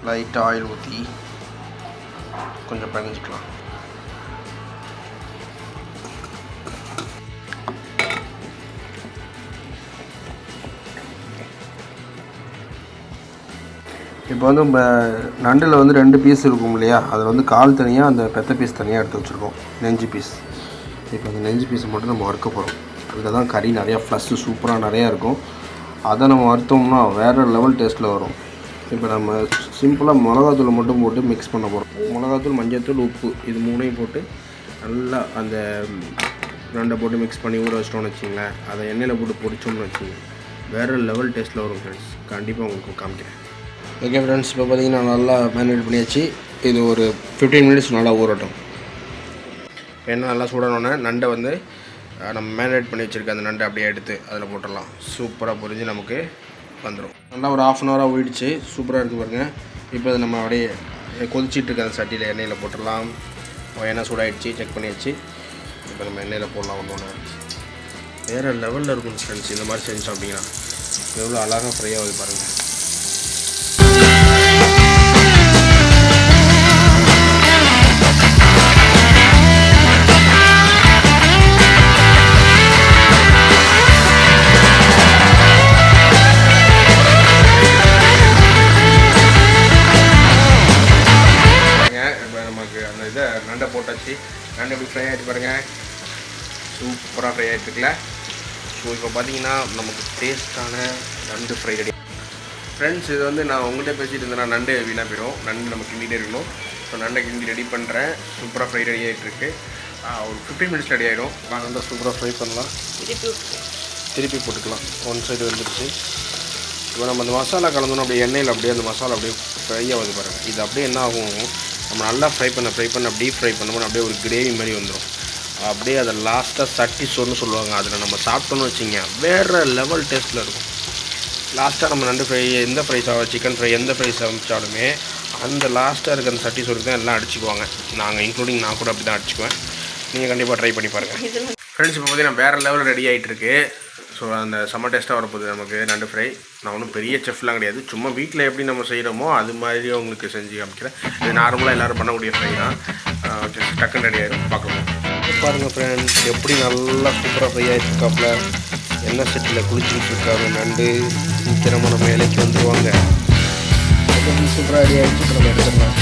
லைட்டாக ஆயில் ஊற்றி கொஞ்சம் பிணைஞ்சிக்கலாம். இப்போ வந்து நண்டில் வந்து 2 பீஸ் இருக்கும் இல்லையா, அதில் வந்து கால் தனியாக, அந்த பெத்த பீஸ் தனியாக எடுத்து வச்சுருக்கோம், நெஞ்சு பீஸ். இப்போ அந்த நெஞ்சு பீஸை மட்டும் நம்ம வறுக்க போகிறோம். அதில் தான் கறி நிறையா ஃப்ளஷ்ஷு சூப்பராக நிறையா இருக்கும். அதை நம்ம வறுத்தோம்னா வேறு லெவல் டேஸ்ட்டில் வரும். இப்போ நம்ம சிம்பிளாக மிளகாத்தூள் மட்டும் போட்டு மிக்ஸ் பண்ண போகிறோம். மிளகாத்தூள், மஞ்சள்தூள், உப்பு இது 3ஐயும் போட்டு நல்லா அந்த நண்டை போட்டு மிக்ஸ் பண்ணி ஊற வச்சிட்டோம்னு வச்சிங்களேன். அதை எண்ணெயில் போட்டு பொரிச்சோம்னு வச்சுங்க, வேறு லெவல் டேஸ்ட்டில் வரும் ஃப்ரெண்ட்ஸ். கண்டிப்பாக உங்களுக்கு காமிக்கிறேன். ஓகே ஃப்ரெண்ட்ஸ், இப்போ பார்த்தீங்கன்னா நல்லா மேரினேட் பண்ணியாச்சு. இது ஒரு 15 மினிட்ஸ் நல்லா ஊறட்டும். எண்ணெய் நல்லா சூடனோடனே நண்டை வந்து நம்ம மேரினேட் பண்ணி வச்சுருக்க அந்த நண்டை அப்படியே எடுத்து அதில் போட்டுடலாம். சூப்பராக பொரிஞ்சு நமக்கு வந்துடும். நல்லா ஒரு 1/2 hour ஓடிடுச்சு. சூப்பராக இருக்குது பாருங்கள். இப்போ அதை நம்ம அப்படியே கொதிச்சிட்டு இருக்க அந்த சட்டியில் எண்ணெயில் போட்டுடலாம். எண்ணெய் சூடாகிடுச்சு, செக் பண்ணியாச்சு. இப்போ நம்ம எண்ணெயில் போடலாம். ஒன்று வேறு லெவலில் இருக்கும் ஃப்ரெண்ட்ஸ். இந்த மாதிரி செஞ்சோம் அப்படின்னா எவ்வளோ அழகாக ஃப்ரை ஆகுது பாருங்கள். நண்டை போட்டாச்சு. நண்டு எப்படி ஃப்ரை ஆகிட்டு பாருங்கள், சூப்பராக ஃப்ரை ஆகிட்டுருக்குல்ல. ஸோ இப்போ பார்த்தீங்கன்னா நமக்கு டேஸ்ட்டான நண்டு ஃப்ரை ரெடி. ஃப்ரெண்ட்ஸ், இது வந்து நான் உங்கள்கிட்ட பேசிகிட்டு இருந்தேன்னா நண்டு வீணாக போயிடும். நண்டு நம்ம கிண்டிகிட்டே இருக்கணும். ஸோ நண்டை கிண்டி ரெடி பண்ணுறேன். சூப்பராக ஃப்ரை ரெடி ஆகிட்டுருக்கு. ஒரு 15 மினிட்ஸ் ரெடி ஆகிடும். நாங்கள் வந்து சூப்பராக ஃப்ரை பண்ணலாம். திருப்பி போட்டுக்கலாம். ஒன் சைடு வந்துடுச்சு. இப்போ நம்ம அந்த மசாலா கலந்தோன்னா அப்படியே எண்ணெயில் அப்படியே அந்த மசாலா அப்படியே ஃப்ரை ஆகுது பாருங்கள். இது அப்படியே என்ன ஆகும், நம்ம நல்லா ஃப்ரை பண்ண டீப் ஃப்ரை பண்ணும்போது அப்படியே ஒரு கிரேவி மாதிரி வந்துடும். அப்படியே அதை லாஸ்ட்டாக சட்டி சோறுன்னு சொல்லுவாங்க, அதில் நம்ம சாப்பிட்டோன்னு வச்சிங்க வேறு லெவல் டேஸ்ட்டில் இருக்கும். லாஸ்ட்டாக நம்ம நண்டு ஃப்ரை, எந்த ஃப்ரை சிக்கன் ஃப்ரை எந்த ஃப்ரை சமைச்சாலுமே அந்த லாஸ்ட்டாக இருக்க அந்த சட்டி சோறுக்கு தான் எல்லாம் அடிச்சுக்குவாங்க. இன்க்ளூடிங் நான் கூட அப்படி தான் அடிச்சுக்குவேன். நீங்கள் கண்டிப்பாக ட்ரை பண்ணி பாருங்கள் ஃப்ரெண்ட்ஸ். இப்போ பார்த்தீங்கன்னா வேறு லெவலில் ரெடி ஆகிட்டுருக்கு. ஸோ அந்த செம்ம டேஸ்ட்டாக வரப்போகுது நமக்கு நண்டு ஃப்ரை. நான் ஒன்றும் பெரிய செஃப்லாம் கிடையாது, சும்மா வீட்டில் எப்படி நம்ம செய்கிறோமோ அது மாதிரி உங்களுக்கு செஞ்சு காமிக்கிறேன். இது நார்மலாக எல்லோரும் பண்ணக்கூடிய ஃப்ரை தான். டக்குன்னு ரெடி ஆகிடும். பார்க்கலாம் பாருங்கள் ஃப்ரெண்ட்ஸ், எப்படி நல்லா சூப்பராக ஃப்ரை ஆகிட்டுருக்காப்புல. எண்ணெய் செட்டில் குளிச்சுக்கிட்டு இருக்காங்க நண்டு. சீக்கிரமாக நம்ம இலைக்கு வந்துடுவாங்க. சூப்பராக ரெடி ஆகிடுச்சு. நம்ம எடுத்துடலாம்.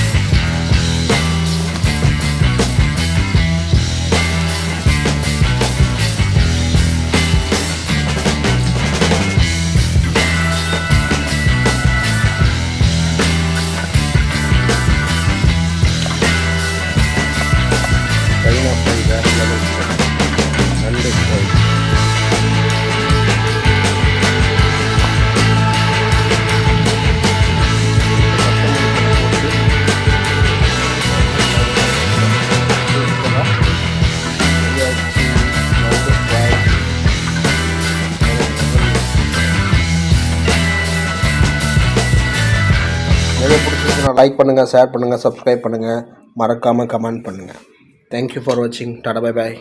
லைக் பண்ணுங்கள், ஷேர் பண்ணுங்கள், சப்ஸ்கிரைப் பண்ணுங்கள், மறக்காமல் கமெண்ட் பண்ணுங்கள். தேங்க்யூ ஃபார் வாட்சிங். Tata, bye bye.